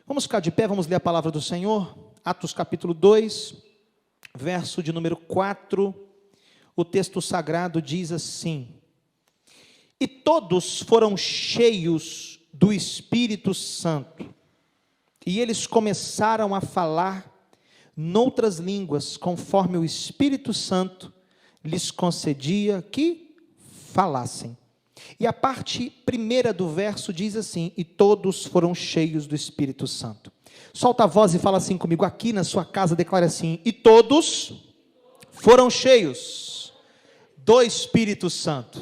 Vamos ficar de pé, vamos ler a palavra do Senhor. Atos capítulo 2, verso de número 4. O texto sagrado diz assim: E todos foram cheios do Espírito Santo, e eles começaram a falar noutras línguas, conforme o Espírito Santo lhes concedia que falassem. E a parte primeira do verso diz assim: e todos foram cheios do Espírito Santo. Solta a voz e fala assim comigo, aqui na sua casa, declare assim: e todos foram cheios do Espírito Santo.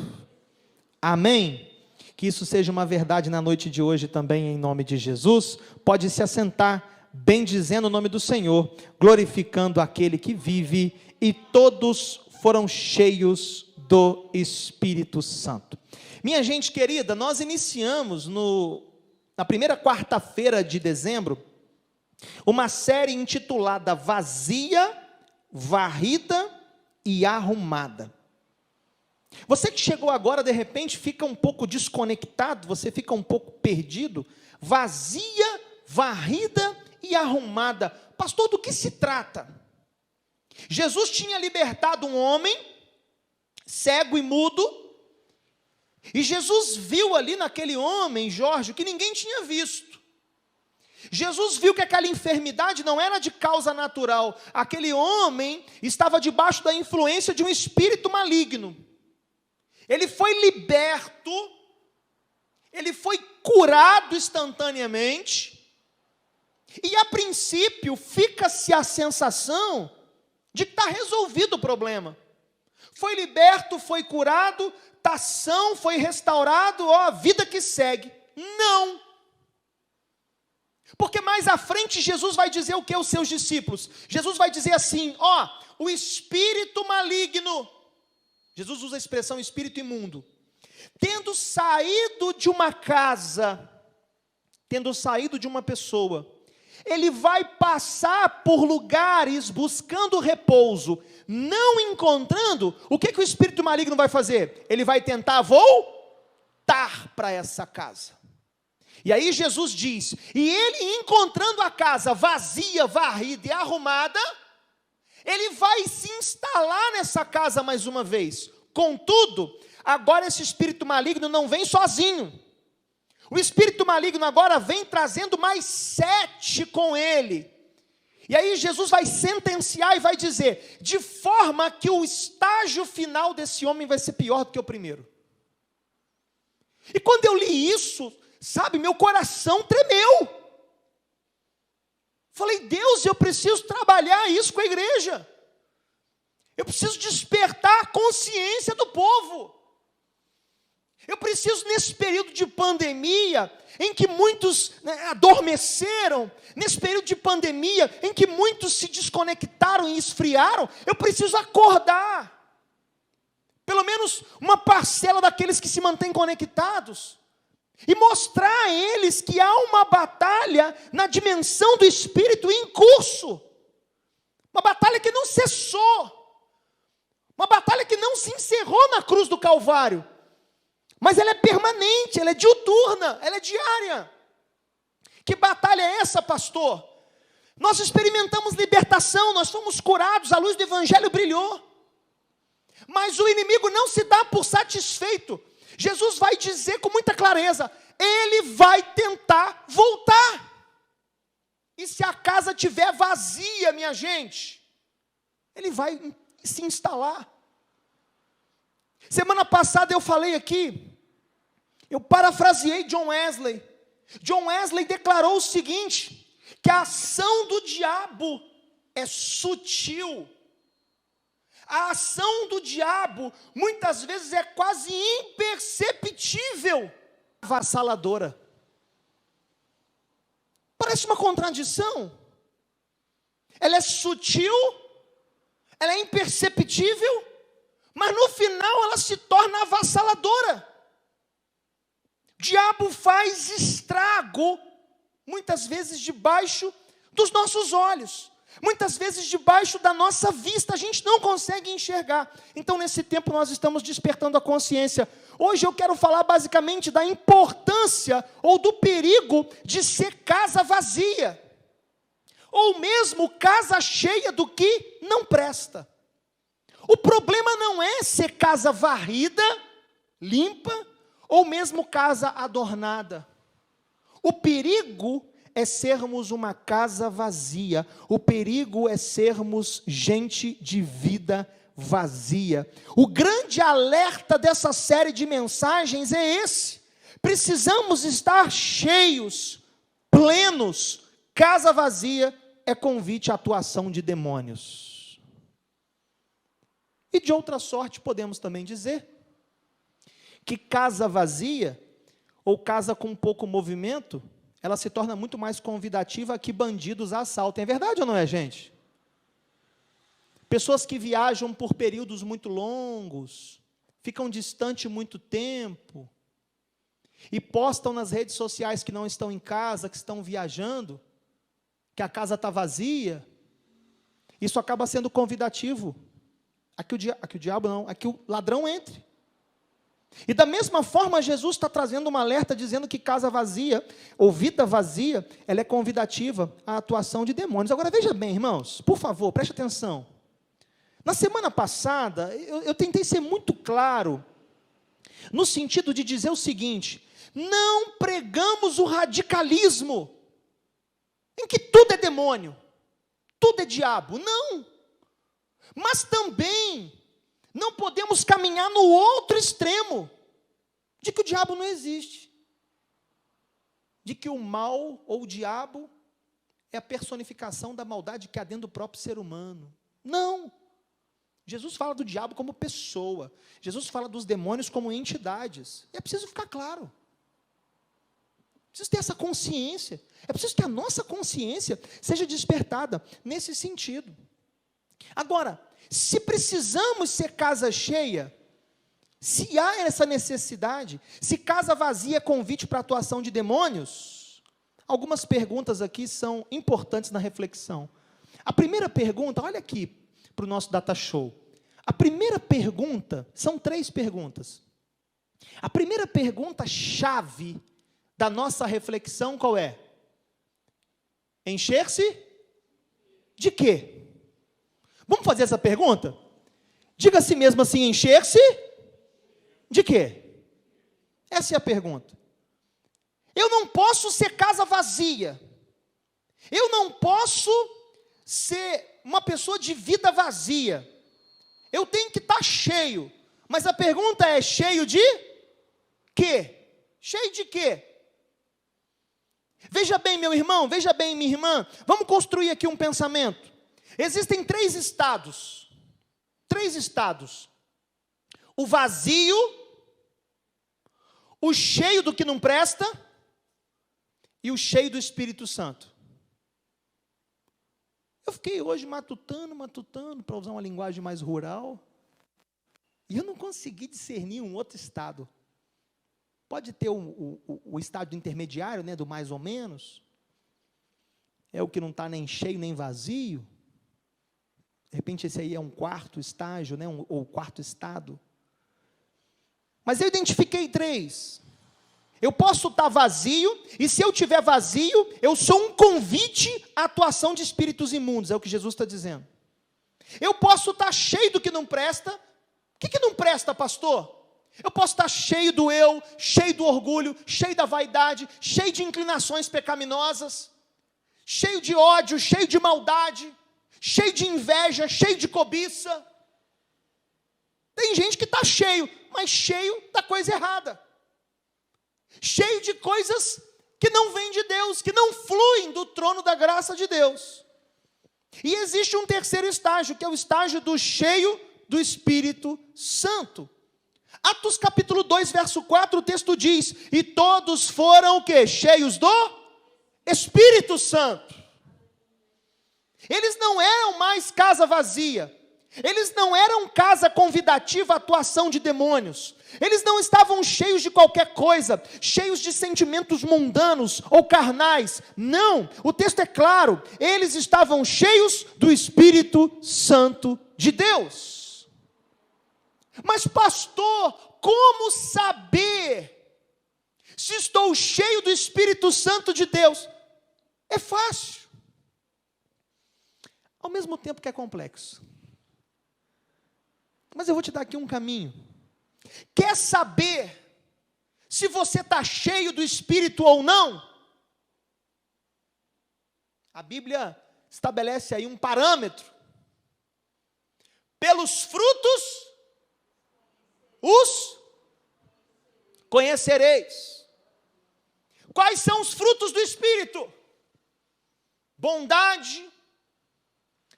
Amém? Que isso seja uma verdade na noite de hoje também, em nome de Jesus. Pode se assentar, bendizendo o nome do Senhor, glorificando aquele que vive. E todos foram cheios do Espírito Santo. Minha gente querida, nós iniciamos na primeira quarta-feira de dezembro, uma série intitulada Vazia, Varrida e Arrumada. Você que chegou agora, de repente, fica um pouco desconectado, você fica um pouco perdido. Vazia, varrida e arrumada. Pastor, do que se trata? Jesus tinha libertado um homem, cego e mudo, e Jesus viu ali naquele homem, Jorge, o que ninguém tinha visto. Jesus viu que aquela enfermidade não era de causa natural. Aquele homem estava debaixo da influência de um espírito maligno. Ele foi liberto, ele foi curado instantaneamente, e a princípio fica-se a sensação de que está resolvido o problema. Foi liberto, foi curado, está são, foi restaurado, ó, a vida que segue. Não. Porque mais à frente Jesus vai dizer o que aos seus discípulos? Jesus vai dizer assim, ó, o espírito maligno, Jesus usa a expressão espírito imundo, tendo saído de uma casa, tendo saído de uma pessoa, ele vai passar por lugares buscando repouso, não encontrando, o que o espírito maligno vai fazer? Ele vai tentar voltar para essa casa. E aí Jesus diz, e ele encontrando a casa vazia, varrida e arrumada, ele vai se instalar nessa casa mais uma vez. Contudo, agora esse espírito maligno não vem sozinho. O espírito maligno agora vem trazendo mais 7 com ele. E aí Jesus vai sentenciar e vai dizer, de forma que o estágio final desse homem vai ser pior do que o primeiro. E quando eu li isso, sabe, meu coração tremeu. Falei, Deus, eu preciso trabalhar isso com a igreja. Eu preciso despertar a consciência do povo. Eu preciso, nesse período de pandemia, em que muitos adormeceram, nesse período de pandemia, em que muitos se desconectaram e esfriaram, eu preciso acordar. Pelo menos uma parcela daqueles que se mantêm conectados. E mostrar a eles que há uma batalha na dimensão do Espírito em curso. Uma batalha que não cessou. Uma batalha que não se encerrou na cruz do Calvário. Mas ela é permanente, ela é diuturna, ela é diária. Que batalha é essa, pastor? Nós experimentamos libertação, nós fomos curados, a luz do Evangelho brilhou. Mas o inimigo não se dá por satisfeito. Jesus vai dizer com muita clareza, ele vai tentar voltar. E se a casa estiver vazia, minha gente, ele vai se instalar. Semana passada eu falei aqui, eu parafraseei John Wesley. John Wesley declarou o seguinte, que a ação do diabo é sutil. A ação do diabo, muitas vezes, é quase imperceptível, avassaladora. Parece uma contradição. Ela é sutil, ela é imperceptível, mas no final ela se torna avassaladora. O diabo faz estrago, muitas vezes debaixo dos nossos olhos. Muitas vezes debaixo da nossa vista a gente não consegue enxergar. Então nesse tempo nós estamos despertando a consciência. Hoje eu quero falar basicamente da importância ou do perigo de ser casa vazia. Ou mesmo casa cheia do que não presta. O problema não é ser casa varrida, limpa, ou mesmo casa adornada. O perigo é sermos uma casa vazia. O perigo é sermos gente de vida vazia. O grande alerta dessa série de mensagens é esse. Precisamos estar cheios, plenos. Casa vazia é convite à atuação de demônios. E de outra sorte podemos também dizer que casa vazia, ou casa com pouco movimento, ela se torna muito mais convidativa que bandidos assaltam. É verdade ou não é, gente? Pessoas que viajam por períodos muito longos, ficam distantes muito tempo, e postam nas redes sociais que não estão em casa, que estão viajando, que a casa está vazia. Isso acaba sendo convidativo a que o ladrão entre. E da mesma forma, Jesus está trazendo um alerta, dizendo que casa vazia, ou vida vazia, ela é convidativa à atuação de demônios. Agora veja bem, irmãos, por favor, preste atenção. Na semana passada, eu tentei ser muito claro, no sentido de dizer o seguinte: não pregamos o radicalismo, em que tudo é demônio, tudo é diabo, não. Mas também não podemos caminhar no outro extremo, de que o diabo não existe, de que o mal ou o diabo é a personificação da maldade que há dentro do próprio ser humano. Não. Jesus fala do diabo como pessoa, Jesus fala dos demônios como entidades. É preciso ficar claro. Preciso ter essa consciência. É preciso que a nossa consciência seja despertada nesse sentido. Agora, se precisamos ser casa cheia, se há essa necessidade, se casa vazia é convite para a atuação de demônios, algumas perguntas aqui são importantes na reflexão. A primeira pergunta, olha aqui para o nosso data show. A primeira pergunta, são 3 perguntas. A primeira pergunta chave da nossa reflexão qual é? Encher-se de quê? Vamos fazer essa pergunta? Diga a si mesmo assim: encher-se de quê? Essa é a pergunta. Eu não posso ser casa vazia. Eu não posso ser uma pessoa de vida vazia. Eu tenho que estar cheio. Mas a pergunta é: cheio de quê? Cheio de quê? Veja bem, meu irmão, veja bem, minha irmã. Vamos construir aqui um pensamento. Existem 3 estados. 3 estados. O vazio, o cheio do que não presta e o cheio do Espírito Santo. Eu fiquei hoje matutando, para usar uma linguagem mais rural, e eu não consegui discernir um outro estado. Pode ter o estado intermediário, né, do mais ou menos, é o que não está nem cheio nem vazio. De repente esse aí é um 4º estágio, né, ou 4º estado. Mas eu identifiquei 3. Eu posso estar vazio, e se eu estiver vazio, eu sou um convite à atuação de espíritos imundos, é o que Jesus está dizendo. Eu posso estar cheio do que não presta. O que não presta, pastor? Eu posso estar cheio do eu, cheio do orgulho, cheio da vaidade, cheio de inclinações pecaminosas, cheio de ódio, cheio de maldade, cheio de inveja, cheio de cobiça. Tem gente que está cheio, mas cheio da coisa errada. Cheio de coisas que não vêm de Deus, que não fluem do trono da graça de Deus. E existe um 3º estágio, que é o estágio do cheio do Espírito Santo. Atos capítulo 2, verso 4, o texto diz: e todos foram o quê? Cheios do Espírito Santo. Eles não eram mais casa vazia. Eles não eram casa convidativa à atuação de demônios. Eles não estavam cheios de qualquer coisa, cheios de sentimentos mundanos ou carnais. Não, o texto é claro, eles estavam cheios do Espírito Santo de Deus. Mas pastor, como saber se estou cheio do Espírito Santo de Deus? É fácil, ao mesmo tempo que é complexo. Mas eu vou te dar aqui um caminho. Quer saber se você está cheio do Espírito ou não? A Bíblia estabelece aí um parâmetro. Pelos frutos os conhecereis. Quais são os frutos do Espírito? Bondade,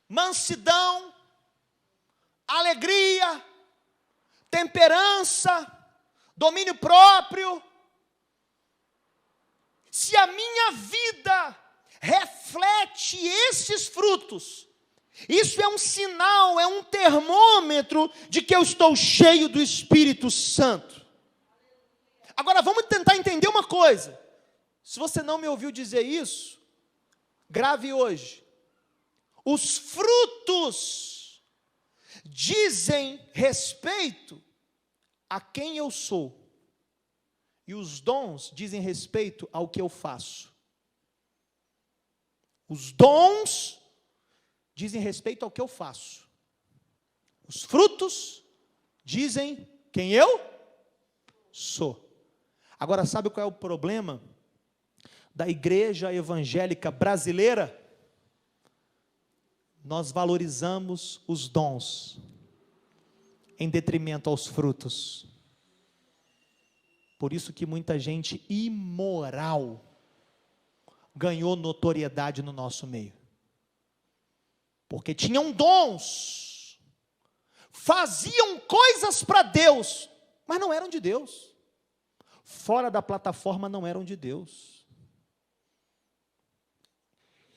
mansidão, alegria, temperança, domínio próprio. Se a minha vida reflete esses frutos, isso é um sinal, é um termômetro de que eu estou cheio do Espírito Santo. Agora vamos tentar entender uma coisa. Se você não me ouviu dizer isso, grave hoje. Os frutos dizem respeito a quem eu sou, e os dons dizem respeito ao que eu faço. Os dons dizem respeito ao que eu faço. Os frutos dizem quem eu sou. Agora, sabe qual é o problema da igreja evangélica brasileira? Nós valorizamos os dons em detrimento aos frutos. Por isso que muita gente imoral ganhou notoriedade no nosso meio. Porque tinham dons, faziam coisas para Deus, mas não eram de Deus. Fora da plataforma não eram de Deus.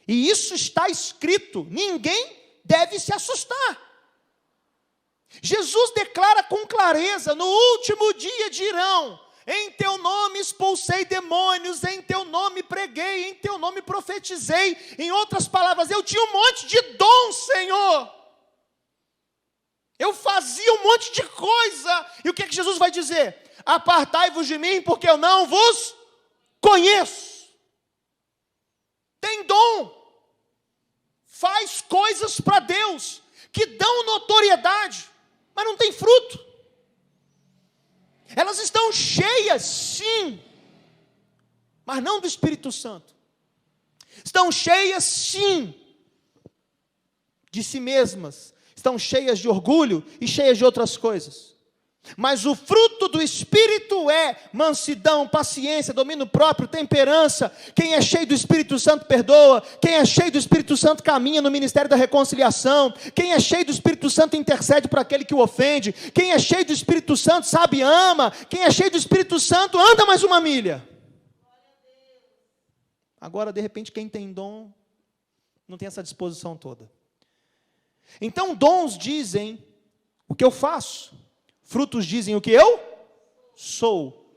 E isso está escrito, ninguém deve se assustar. Jesus declara com clareza: no último dia dirão, em teu nome expulsei demônios, em teu nome preguei, em teu nome profetizei. Em outras palavras, eu tinha um monte de dom, Senhor. Eu fazia um monte de coisa. E o que é que Jesus vai dizer? Apartai-vos de mim, porque eu não vos conheço. Tem dom. Faz coisas para Deus, que dão notoriedade, mas não tem fruto. Elas estão cheias, sim, mas não do Espírito Santo. Estão cheias, sim, de si mesmas. Estão cheias de orgulho e cheias de outras coisas. Mas o fruto do Espírito é mansidão, paciência, domínio próprio, temperança. Quem é cheio do Espírito Santo perdoa. Quem é cheio do Espírito Santo caminha no ministério da reconciliação. Quem é cheio do Espírito Santo intercede por aquele que o ofende. Quem é cheio do Espírito Santo sabe e ama. Quem é cheio do Espírito Santo anda mais uma milha. Agora, de repente, quem tem dom não tem essa disposição toda. Então, dons dizem o que eu faço. Frutos dizem o que eu sou.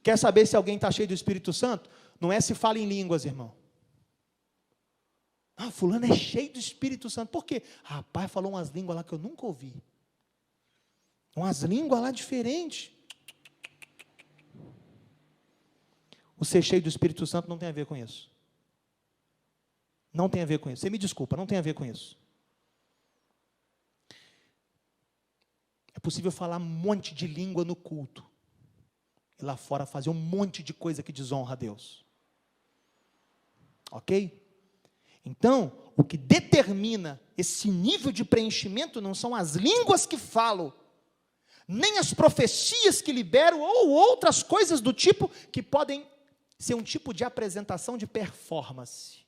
Quer saber se alguém está cheio do Espírito Santo? Não é se fala em línguas, irmão. Ah, fulano é cheio do Espírito Santo. Por quê? Rapaz, falou umas línguas lá que eu nunca ouvi. Umas línguas lá diferentes. O ser cheio do Espírito Santo não tem a ver com isso. Não tem a ver com isso. Você me desculpa, não tem a ver com isso. É possível falar um monte de língua no culto. E lá fora fazer um monte de coisa que desonra a Deus. Ok? Então, o que determina esse nível de preenchimento não são as línguas que falam, nem as profecias que liberam, ou outras coisas do tipo, que podem ser um tipo de apresentação de performance.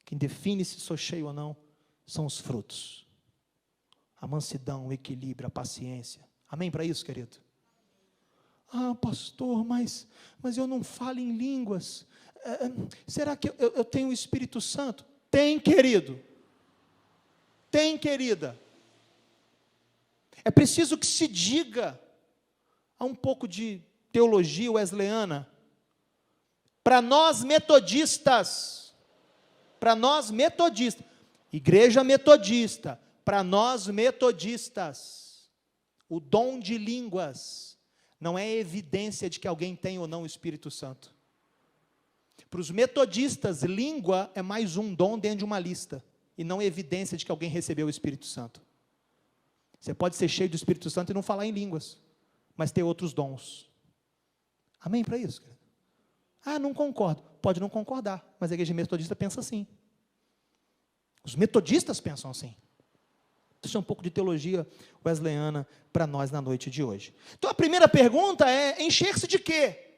Quem define se sou cheio ou não, são os frutos. A mansidão, o equilíbrio, a paciência. Amém para isso, querido? Ah, pastor, mas eu não falo em línguas. Será que eu tenho o Espírito Santo? Tem, querido. Tem, querida. É preciso que se diga, há um pouco de teologia wesleyana, para nós metodistas, igreja metodista, para nós metodistas, o dom de línguas não é evidência de que alguém tem ou não o Espírito Santo. Para os metodistas, língua é mais um dom dentro de uma lista, e não evidência de que alguém recebeu o Espírito Santo. Você pode ser cheio do Espírito Santo e não falar em línguas, mas ter outros dons. Amém para isso? Ah, não concordo. Pode não concordar, mas a igreja metodista pensa assim. Os metodistas pensam assim. Deixa um pouco de teologia wesleyana para nós na noite de hoje. Então a primeira pergunta é: encher-se de quê?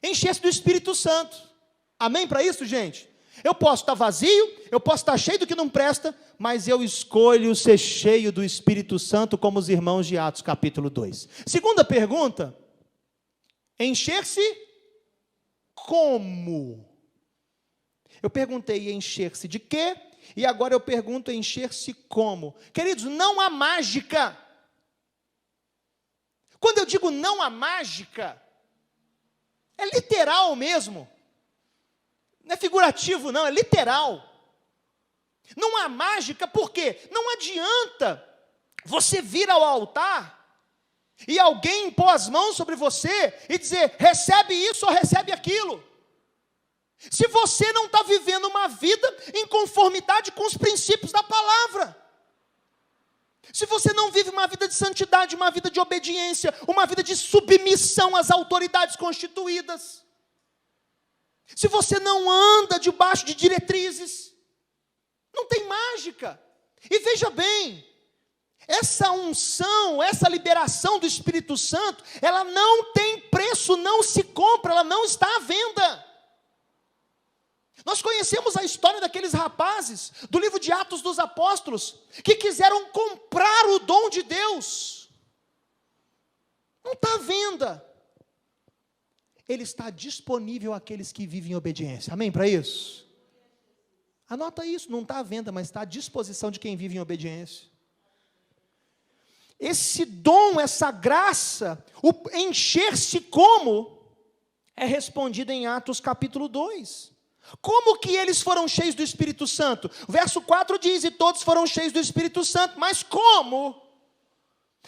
Encher-se do Espírito Santo. Amém para isso, gente? Eu posso estar vazio, eu posso estar cheio do que não presta, mas eu escolho ser cheio do Espírito Santo, como os irmãos de Atos capítulo 2. Segunda pergunta: encher-se como? Eu perguntei encher-se de quê? E agora eu pergunto encher-se como? Queridos, não há mágica. Quando eu digo não há mágica, é literal mesmo. Não é figurativo não, é literal. Não há mágica, por quê? Não adianta você vir ao altar e alguém impor as mãos sobre você e dizer, recebe isso ou recebe aquilo. Se você não está vivendo uma vida em conformidade com os princípios da palavra. Se você não vive uma vida de santidade, uma vida de obediência, uma vida de submissão às autoridades constituídas. Se você não anda debaixo de diretrizes, não tem mágica. E veja bem, essa unção, essa liberação do Espírito Santo, ela não tem preço, não se compra, ela não está à venda. Nós conhecemos a história daqueles rapazes, do livro de Atos dos Apóstolos, que quiseram comprar o dom de Deus. Não está à venda. Ele está disponível àqueles que vivem em obediência. Amém para isso? Anota isso, não está à venda, mas está à disposição de quem vive em obediência. Esse dom, essa graça, o encher-se como, é respondido em Atos capítulo 2. Como que eles foram cheios do Espírito Santo? O verso 4 diz, e todos foram cheios do Espírito Santo, mas como?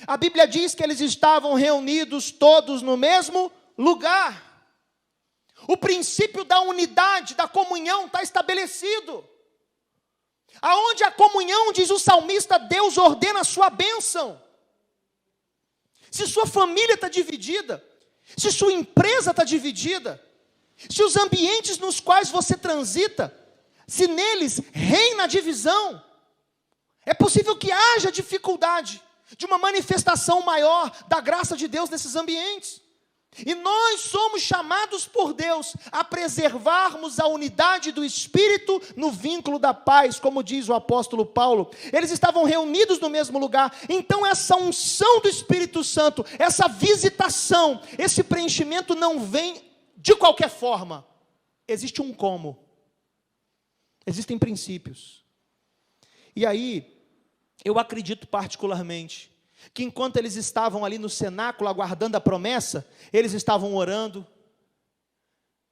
A Bíblia diz que eles estavam reunidos todos no mesmo lugar. O princípio da unidade, da comunhão está estabelecido. Aonde a comunhão, diz o salmista, Deus ordena a sua bênção. Se sua família está dividida, se sua empresa está dividida, se os ambientes nos quais você transita, se neles reina a divisão, é possível que haja dificuldade de uma manifestação maior da graça de Deus nesses ambientes. E nós somos chamados por Deus a preservarmos a unidade do Espírito no vínculo da paz, como diz o apóstolo Paulo. Eles estavam reunidos no mesmo lugar, então essa unção do Espírito Santo, essa visitação, esse preenchimento não vem de qualquer forma. Existe um como. Existem princípios. E aí, eu acredito particularmente que enquanto eles estavam ali no cenáculo aguardando a promessa, eles estavam orando.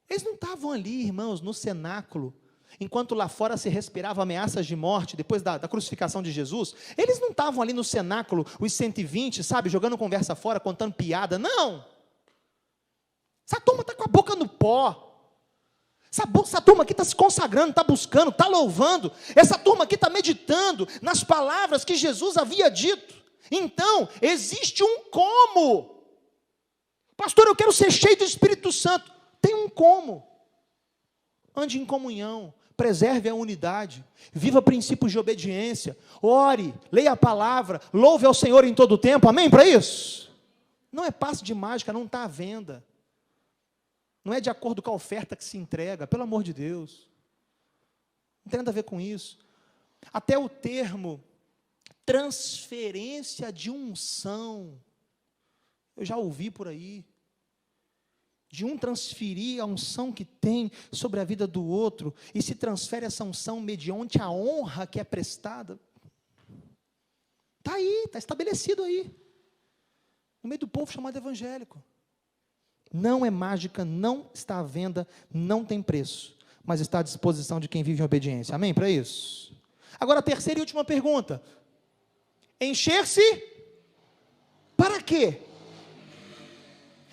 Eles não estavam ali, irmãos, no cenáculo, enquanto lá fora se respirava ameaças de morte, depois da crucificação de Jesus. Eles não estavam ali no cenáculo, os 120, sabe, jogando conversa fora, contando piada, não. Essa turma está com a boca no pó. Essa turma aqui está se consagrando, está buscando, está louvando. Essa turma aqui está meditando nas palavras que Jesus havia dito. Então, existe um como. Pastor, eu quero ser cheio do Espírito Santo. Tem um como. Ande em comunhão, preserve a unidade, viva princípios de obediência, ore, leia a palavra, louve ao Senhor em todo o tempo. Amém para isso? Não é passe de mágica, não está à venda. Não é de acordo com a oferta que se entrega, pelo amor de Deus. Não tem nada a ver com isso. Até o termo transferência de unção, eu já ouvi por aí, de um transferir a unção que tem sobre a vida do outro, e se transfere essa unção mediante a honra que é prestada. Está aí, está estabelecido aí. No meio do povo chamado evangélico. Não é mágica, não está à venda, não tem preço, mas está à disposição de quem vive em obediência. Amém para isso? Agora a terceira e última pergunta. Encher-se para quê?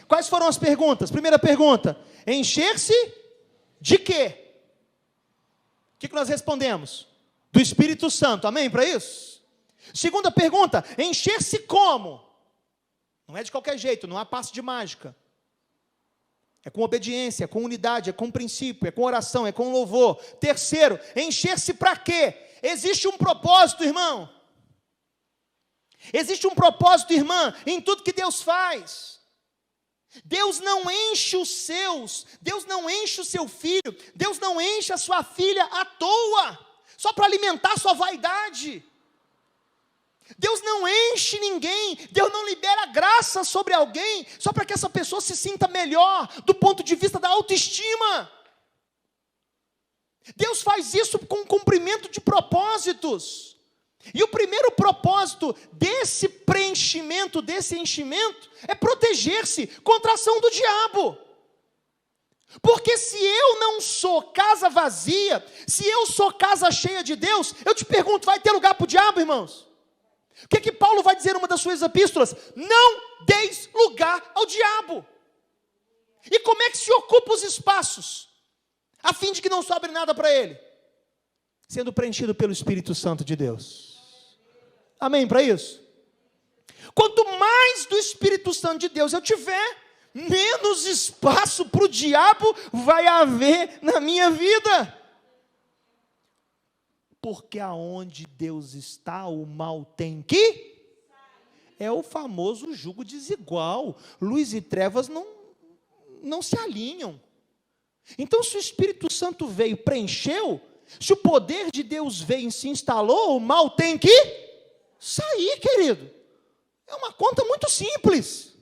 Quais foram as perguntas? Primeira pergunta, encher-se de quê? O que nós respondemos? Do Espírito Santo, amém para isso? Segunda pergunta, encher-se como? Não é de qualquer jeito, não há passe de mágica. É com obediência, é com unidade, é com princípio, é com oração, é com louvor. Terceiro, encher-se para quê? Existe um propósito, irmão. Existe um propósito, irmã, em tudo que Deus faz. Deus não enche os seus, Deus não enche o seu filho, Deus não enche a sua filha à toa, só para alimentar sua vaidade. Deus não enche ninguém, Deus não libera graça sobre alguém, só para que essa pessoa se sinta melhor, do ponto de vista da autoestima. Deus faz isso com cumprimento de propósitos. E o primeiro propósito desse preenchimento, desse enchimento, é proteger-se contra a ação do diabo. Porque se eu não sou casa vazia, se eu sou casa cheia de Deus, eu te pergunto, vai ter lugar para o diabo, irmãos? O que Paulo vai dizer em uma das suas epístolas? Não deis lugar ao diabo. E como é que se ocupa os espaços? A fim de que não sobre nada para ele? Sendo preenchido pelo Espírito Santo de Deus. Amém para isso? Quanto mais do Espírito Santo de Deus eu tiver, menos espaço para o diabo vai haver na minha vida. Porque aonde Deus está, o mal tem que? É o famoso jugo desigual. Luz e trevas não se alinham. Então, se o Espírito Santo veio, preencheu, se o poder de Deus veio e se instalou, o mal tem que sair, querido. É uma conta muito simples.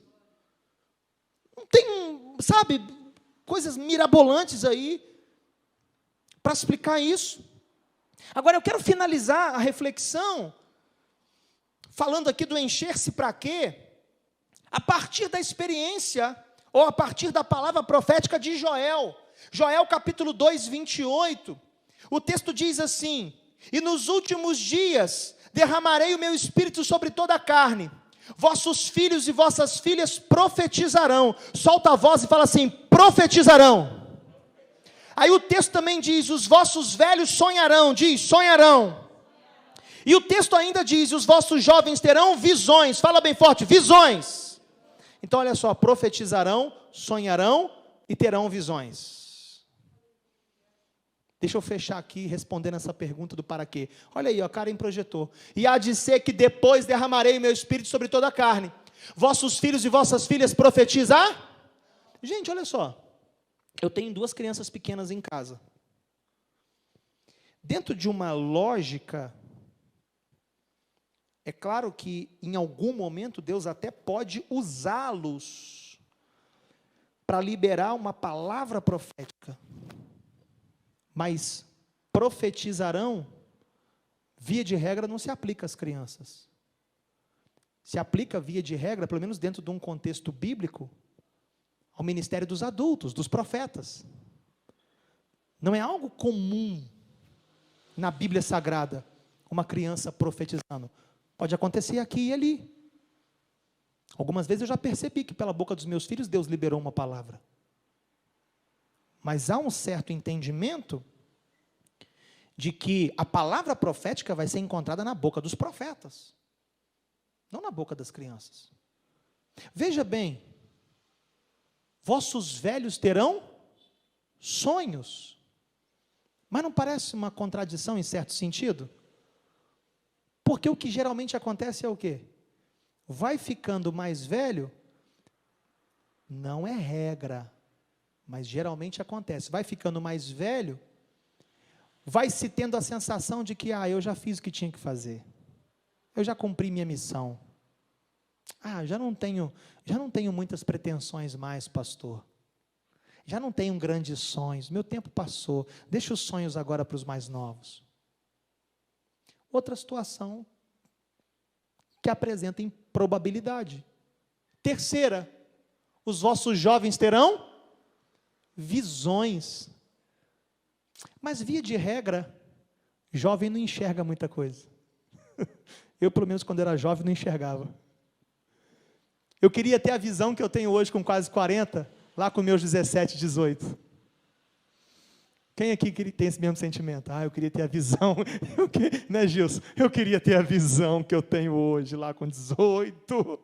Não tem, sabe, coisas mirabolantes aí para explicar isso. Agora eu quero finalizar a reflexão falando aqui do encher-se para quê? A partir da experiência, ou a partir da palavra profética de Joel. Joel capítulo 2, 28. O texto diz assim: e nos últimos dias derramarei o meu espírito sobre toda a carne. Vossos filhos e vossas filhas profetizarão. Solta a voz e fala assim: profetizarão. Aí o texto também diz: os vossos velhos sonharão. Diz, sonharão. E o texto ainda diz: os vossos jovens terão visões. Fala bem forte, visões. Então olha só, profetizarão, sonharão e terão visões. Deixa eu fechar aqui respondendo essa pergunta do para quê. Olha aí, ó, Karen projetou. E há de ser que depois derramarei o meu espírito sobre toda a carne. Vossos filhos e vossas filhas profetizar? Gente, olha só. Eu tenho 2 crianças pequenas em casa. Dentro de uma lógica, é claro que em algum momento Deus até pode usá-los para liberar uma palavra profética. Mas profetizarão, via de regra, não se aplica às crianças. Se aplica, via de regra, pelo menos dentro de um contexto bíblico, ao ministério dos adultos, dos profetas. Não é algo comum na Bíblia Sagrada, uma criança profetizando. Pode acontecer aqui e ali. Algumas vezes eu já percebi que pela boca dos meus filhos Deus liberou uma palavra. Mas há um certo entendimento de que a palavra profética vai ser encontrada na boca dos profetas, não na boca das crianças. Veja bem, vossos velhos terão sonhos. Mas não parece uma contradição em certo sentido? Porque o que geralmente acontece é o quê? Vai ficando mais velho, não é regra, mas geralmente acontece. Vai ficando mais velho, vai se tendo a sensação de que, eu já fiz o que tinha que fazer. Eu já cumpri minha missão. Já não tenho muitas pretensões mais, pastor. Já não tenho grandes sonhos, meu tempo passou. Deixa os sonhos agora para os mais novos. Outra situação que apresentem probabilidade. Terceira, os vossos jovens terão visões. Mas, via de regra, jovem não enxerga muita coisa. Eu, pelo menos, quando era jovem, não enxergava. Eu queria ter a visão que eu tenho hoje com quase 40, lá com meus 17, 18. Quem aqui tem esse mesmo sentimento? Eu queria ter a visão, né, Gilson? Eu queria ter a visão que eu tenho hoje, lá com 18.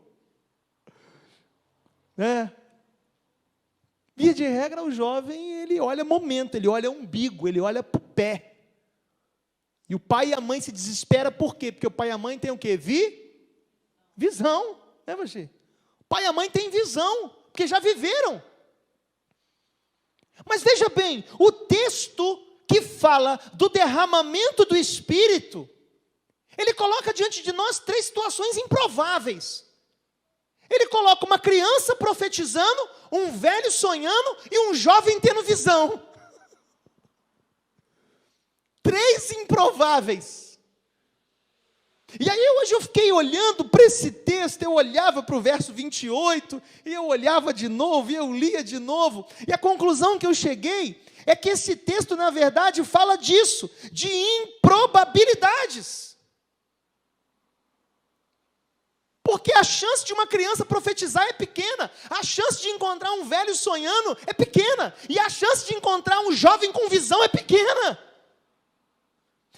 Via de regra, o jovem, ele olha momento, ele olha umbigo, ele olha para o pé. E o pai e a mãe se desesperam, por quê? Porque o pai e a mãe têm o quê? Visão, né, Baxi? O pai e a mãe têm visão, porque já viveram. Mas veja bem, o texto que fala do derramamento do Espírito, ele coloca diante de nós 3 situações improváveis. Ele coloca uma criança profetizando, um velho sonhando e um jovem tendo visão. 3 improváveis. E aí hoje eu fiquei olhando para esse texto, eu olhava para o verso 28, e eu olhava de novo, e eu lia de novo, e a conclusão que eu cheguei é que esse texto, na verdade, fala disso, de improbabilidades. Porque a chance de uma criança profetizar é pequena, a chance de encontrar um velho sonhando é pequena, e a chance de encontrar um jovem com visão é pequena.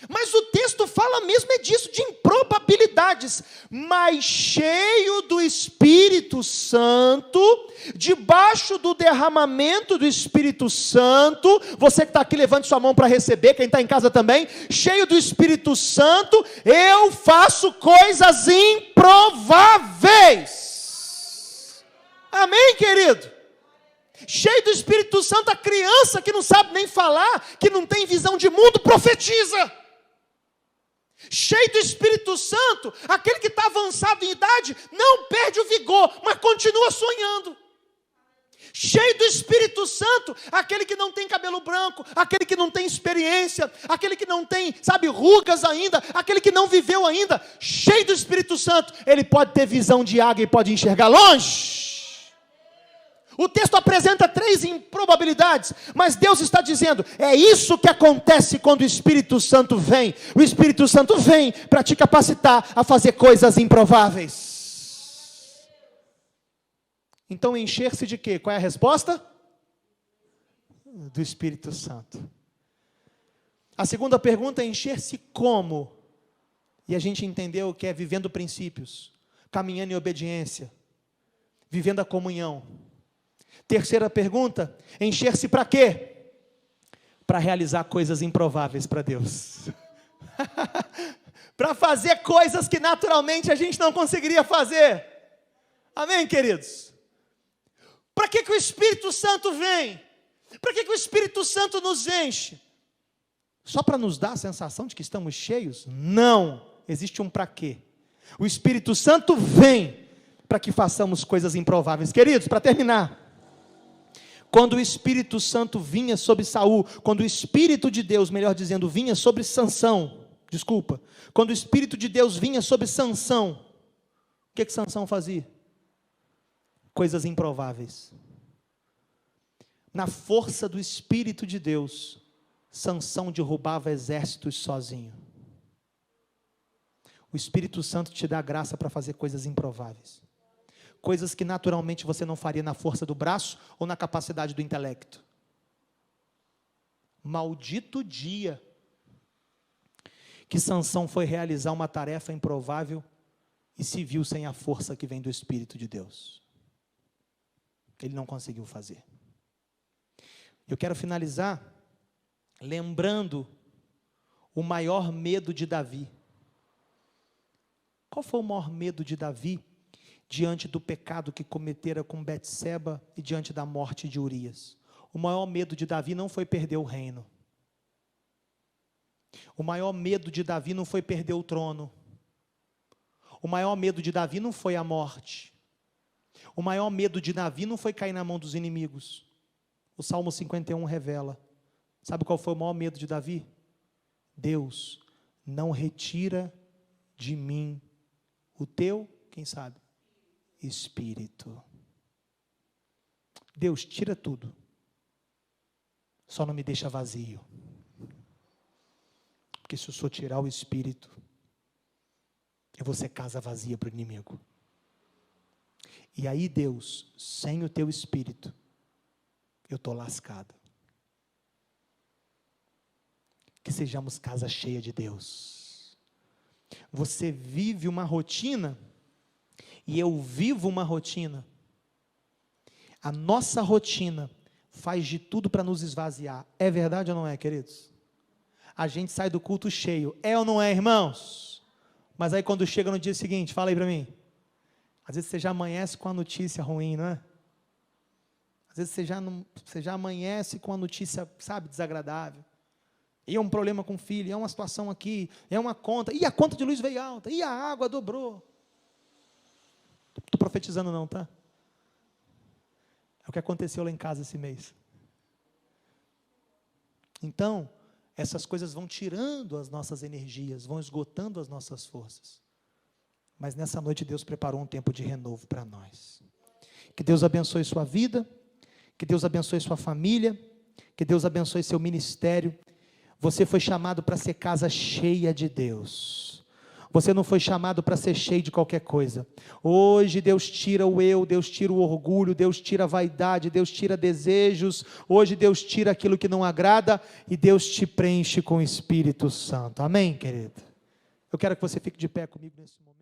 Mas o texto fala mesmo disso, de improbabilidades, mas cheio do Espírito Santo, debaixo do derramamento do Espírito Santo, você que está aqui, levante sua mão para receber, quem está em casa também, cheio do Espírito Santo, eu faço coisas improváveis. Amém, querido? Cheio do Espírito Santo, a criança que não sabe nem falar, que não tem visão de mundo, profetiza. Cheio do Espírito Santo, aquele que está avançado em idade, não perde o vigor, mas continua sonhando. Cheio do Espírito Santo, aquele que não tem cabelo branco, aquele que não tem experiência, aquele que não tem, rugas ainda, aquele que não viveu ainda, cheio do Espírito Santo, ele pode ter visão de águia e pode enxergar longe. O texto apresenta 3 improbabilidades, mas Deus está dizendo, é isso que acontece quando o Espírito Santo vem. O Espírito Santo vem para te capacitar a fazer coisas improváveis. Então, encher-se de quê? Qual é a resposta? Do Espírito Santo. A segunda pergunta é encher-se como? E a gente entendeu que é vivendo princípios, caminhando em obediência, vivendo a comunhão. Terceira pergunta, encher-se para quê? Para realizar coisas improváveis para Deus. Para fazer coisas que naturalmente a gente não conseguiria fazer. Amém, queridos? Para que o Espírito Santo vem? Para que o Espírito Santo nos enche? Só para nos dar a sensação de que estamos cheios? Não, existe um para quê. O Espírito Santo vem para que façamos coisas improváveis. Queridos, para terminar, quando o Espírito Santo vinha sobre Saul, quando o Espírito de Deus, melhor dizendo, vinha sobre Sansão, quando o Espírito de Deus vinha sobre Sansão, o que Sansão fazia? Coisas improváveis. Na força do Espírito de Deus, Sansão derrubava exércitos sozinho. O Espírito Santo te dá graça para fazer coisas improváveis. Coisas que naturalmente você não faria na força do braço ou na capacidade do intelecto. Maldito dia que Sansão foi realizar uma tarefa improvável e se viu sem a força que vem do Espírito de Deus. Ele não conseguiu fazer. Eu quero finalizar lembrando o maior medo de Davi. Qual foi o maior medo de Davi diante do pecado que cometera com Betseba e diante da morte de Urias? O maior medo de Davi não foi perder o reino. O maior medo de Davi não foi perder o trono. O maior medo de Davi não foi a morte. O maior medo de Davi não foi cair na mão dos inimigos. O Salmo 51 revela. Sabe qual foi o maior medo de Davi? Deus, não retira de mim o teu, quem sabe? Espírito. Deus, tira tudo, só não me deixa vazio, porque se o Senhor tirar o Espírito, eu vou ser casa vazia para o inimigo. E aí, Deus, sem o teu Espírito, eu estou lascado. Que sejamos casa cheia de Deus. Você vive uma rotina, e eu vivo uma rotina. A nossa rotina faz de tudo para nos esvaziar. É verdade ou não é, queridos? A gente sai do culto cheio. É ou não é, irmãos? Mas aí quando chega no dia seguinte, fala aí para mim. Às vezes você já amanhece com a notícia ruim, não é? Às vezes você já amanhece com a notícia, sabe, desagradável. E é um problema com o filho, é uma situação aqui, é uma conta. E a conta de luz veio alta, e a água dobrou. Estou profetizando não, tá? É o que aconteceu lá em casa esse mês. Então, essas coisas vão tirando as nossas energias, vão esgotando as nossas forças. Mas nessa noite Deus preparou um tempo de renovo para nós. Que Deus abençoe sua vida, que Deus abençoe sua família, que Deus abençoe seu ministério. Você foi chamado para ser casa cheia de Deus. Você não foi chamado para ser cheio de qualquer coisa. Hoje Deus tira o eu, Deus tira o orgulho, Deus tira a vaidade, Deus tira desejos. Hoje Deus tira aquilo que não agrada e Deus te preenche com o Espírito Santo. Amém, querido? Eu quero que você fique de pé comigo nesse momento.